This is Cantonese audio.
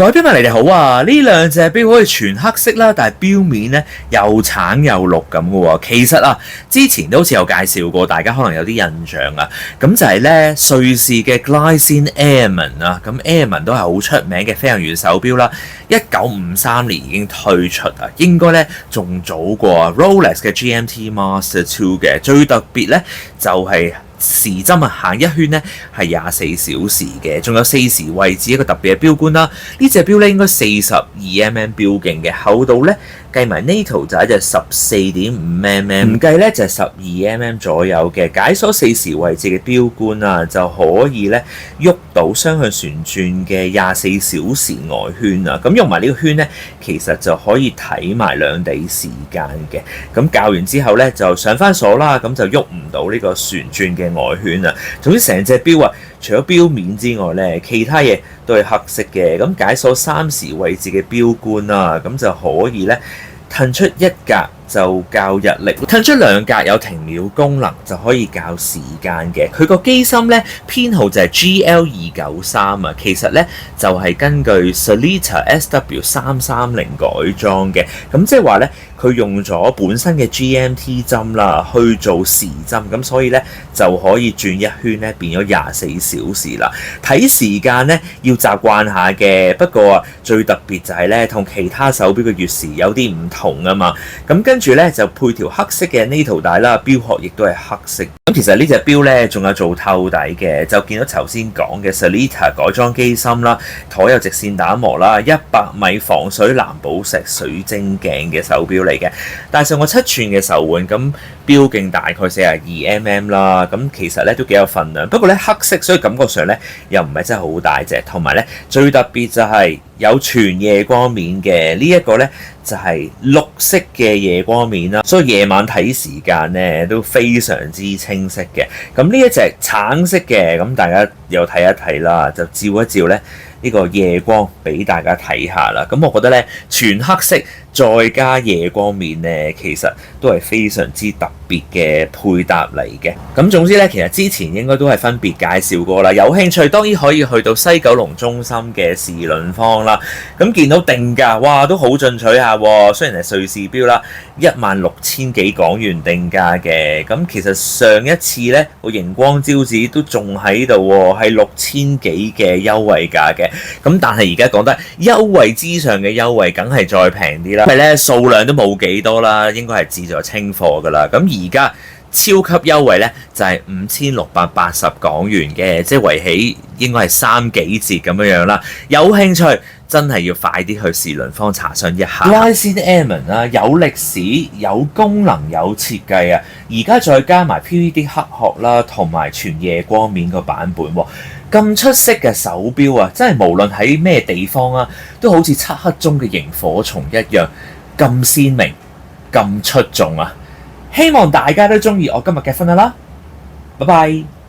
各位標迷你哋好啊！呢兩隻錶可以全黑色啦，但係錶面咧又橙又綠咁嘅喎。其實啊，之前都好似有介紹過，大家可能有啲印象啊。咁就係咧瑞士嘅 Glycine Airman 啊，咁 Airman 都係好出名嘅飛行員手錶啦。1953年已經推出啊，應該咧仲早過 Rolex 嘅 GMT Master 2嘅。最特別咧就係時針啊，行一圈咧係24小時嘅，仲有4時位置一個特別嘅錶冠啦。呢隻錶咧應該42mm 錶徑嘅，厚度咧計埋 NATO 就係隻14.5mm，唔計咧就係12mm 左右嘅。解鎖4時位置嘅錶冠啊，就可以咧喐到雙向旋轉嘅24小時外圈啊。咁用埋呢個圈咧，其實就可以睇埋兩地時間嘅。咁校完之後咧就上翻鎖啦，咁就喐唔到呢個旋轉嘅外圈啊。總之成隻錶啊，除咗錶面之外咧，其他嘢都係黑色嘅。咁解鎖3時位置嘅錶冠啦，咁就可以咧褪出一格就校日曆，褪出2格有停秒功能就可以校時間嘅。佢個機芯咧編號就係 GL293啊，其實咧就係根據 Sellita SW330 改裝嘅。咁即係話咧，佢用咗本身嘅 GMT 針啦去做時針，咁所以咧就可以轉一圈咧變咗24小時啦。睇時間咧要習慣下嘅，不過啊最特別就係咧同其他手錶嘅月時有啲唔同啊嘛。咁跟住咧就配條黑色嘅 NATO 帶啦，錶殼亦都係黑色。咁其實呢隻錶咧仲有做透底嘅，就見到頭先講嘅 Sellita 改裝機芯啦，台有直線打磨啦，100米防水藍寶石水晶鏡嘅手錶嚟嘅，戴上個7寸嘅手環，咁錶徑大概42mm啦，咁其實咧都幾有份量。不過咧黑色，所以感覺上咧又唔係真係好大隻，同埋咧最特別就係有全夜光面嘅。呢一個咧就係綠色嘅夜光面啦，所以夜晚睇時間咧都非常之清晰嘅。咁呢一隻橙色嘅，咁大家又睇一睇啦，就照一照咧呢個夜光俾大家睇下啦。咁我覺得咧全黑色再加夜光面咧，其實都係非常之特別嘅配搭嚟嘅。咁總之咧，其實之前應該都係分別介紹過啦。有興趣當然可以去到西九龍中心嘅時輪坊啦。咁見到定價，哇，都好進取下喎。雖然係瑞士錶啦，16,000幾港元定價嘅。咁其實上一次咧個熒光招紙都仲喺度喎，係6,000幾嘅優惠價嘅。咁但係而家講得優惠之上嘅優惠，梗係再平啲啦。因為咧數量都冇幾多啦，應該係志在清貨噶啦。咁而家超級優惠咧就係5,680港元嘅，即係圍起應該係3幾折咁樣啦。有興趣真係要快啲去時輪坊查詢一下。Glycine Airman 啦，有歷史、有功能、有設計啊！而家再加埋 PVD 黑殼啦，同埋全夜光面個版本喎。咁出色嘅手錶啊，真係無論喺咩地方啊，都好似漆黑中嘅螢火蟲一樣咁鮮明、咁出眾啊！希望大家都中意我今日嘅分享啦，拜拜。